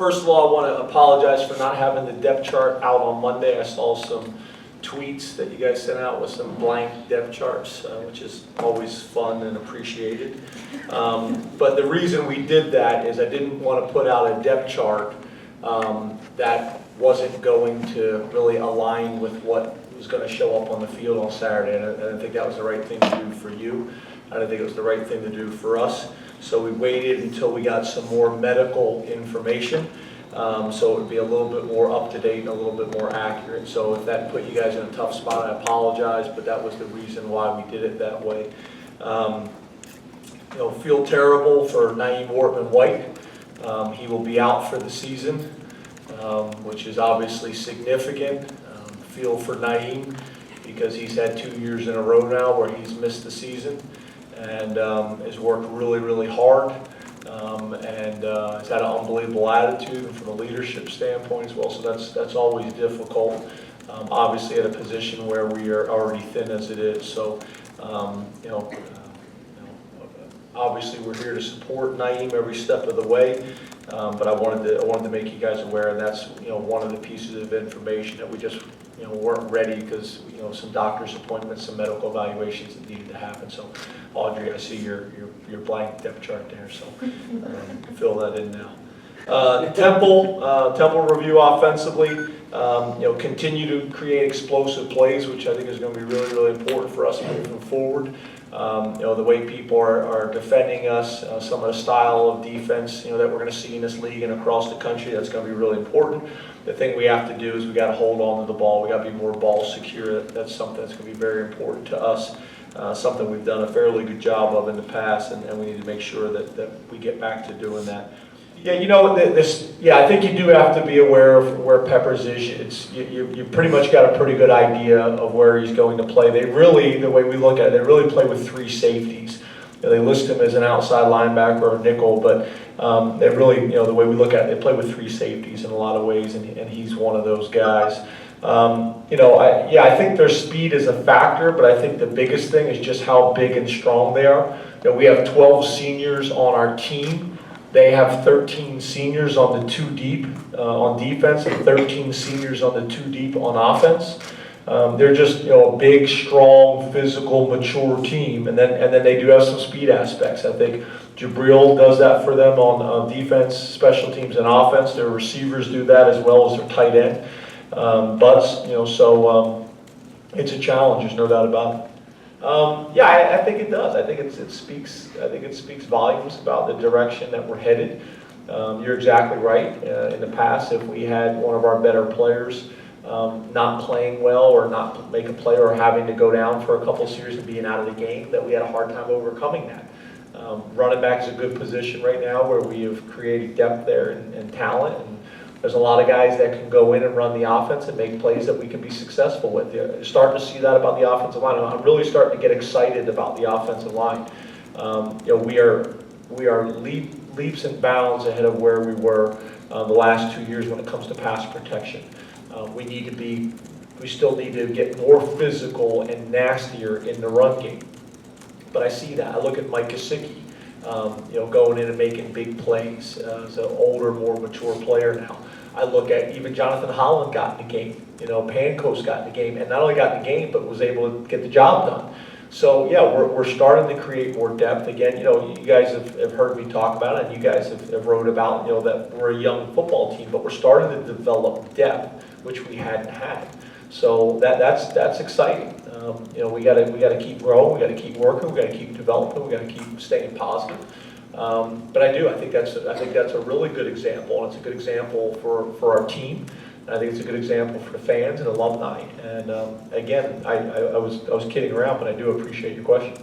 First of all, I want to apologize for not having the depth chart out on Monday. I saw some tweets that you guys sent out with some blank depth charts, which is always fun and appreciated. But the reason we did that is I didn't want to put out a depth chart that wasn't going to really align with what was going to show up on the field on Saturday. And I didn't think that was the right thing to do for you. I didn't think it was the right thing to do for us. So we waited until we got some more medical information. So it would be a little bit more up-to-date and a little bit more accurate. So if that put you guys in a tough spot, I apologize, but that was the reason why we did it that way. Feel terrible for Naeem Wortman-White. He will be out for the season, which is obviously significant. Feel for Naeem because he's had 2 years in a row now where he's missed the season and has worked really, really hard. And has had an unbelievable attitude and from a leadership standpoint as well. So that's always difficult. Obviously, at a position where we are already thin as it is. So, obviously, we're here to support Naeem every step of the way. But I wanted to make you guys aware, and that's one of the pieces of information that we just weren't ready because some doctor's appointments, some medical evaluations that needed to happen. So, Audrey, I see your blank depth chart there, so fill that in now. Temple review offensively. Continue to create explosive plays, which I think is going to be really, really important for us moving forward. The way people are defending us, some of the style of defense, that we're going to see in this league and across the country, that's going to be really important. The thing we have to do is we got to hold on to the ball. We got to be more ball secure. That's something that's going to be very important to us. Something we've done a fairly good job of in the past, and we need to make sure that we get back to doing that. Yeah, I think you do have to be aware of where Peppers is. You pretty much got a pretty good idea of where he's going to play. They really, the way we look at it, they really play with three safeties. They list him as an outside linebacker or nickel, but they really, the way we look at it, they play with three safeties in a lot of ways, and he's one of those guys. I think their speed is a factor, but I think the biggest thing is just how big and strong they are. We have 12 seniors on our team. They have 13 seniors on the two deep on defense and 13 seniors on the two deep on offense. They're just a big, strong, physical, mature team, and then they do have some speed aspects. I think Jabril does that for them on defense, special teams, and offense. Their receivers do that as well as their tight end. It's a challenge. There's no doubt about it. I think it does. I think it speaks volumes about the direction that we're headed. You're exactly right. In the past, if we had one of our better players not playing well or not make a play or having to go down for a couple of series and being out of the game, that we had a hard time overcoming that. Running back is a good position right now where we have created depth there and talent. And there's a lot of guys that can go in and run the offense and make plays that we can be successful with. You're starting to see that about the offensive line. I'm really starting to get excited about the offensive line. We are leaps and bounds ahead of where we were the last 2 years when it comes to pass protection. We still need to get more physical and nastier in the run game. But I see that. I look at Mike Gesicki, going in and making big plays as an older, more mature player now. I look at even Jonathan Holland got in the game. Penn got in the game, and not only got in the game, but was able to get the job done. So yeah, we're starting to create more depth again. You guys have heard me talk about it, and you guys have wrote about that we're a young football team, but we're starting to develop depth, which we hadn't had. So that's exciting. We got to keep growing. We got to keep working. We got to keep developing. We got to keep staying positive. But I think that's a really good example, and it's a good example for our team. And I think it's a good example for the fans and alumni. And again, I was kidding around, but I do appreciate your question.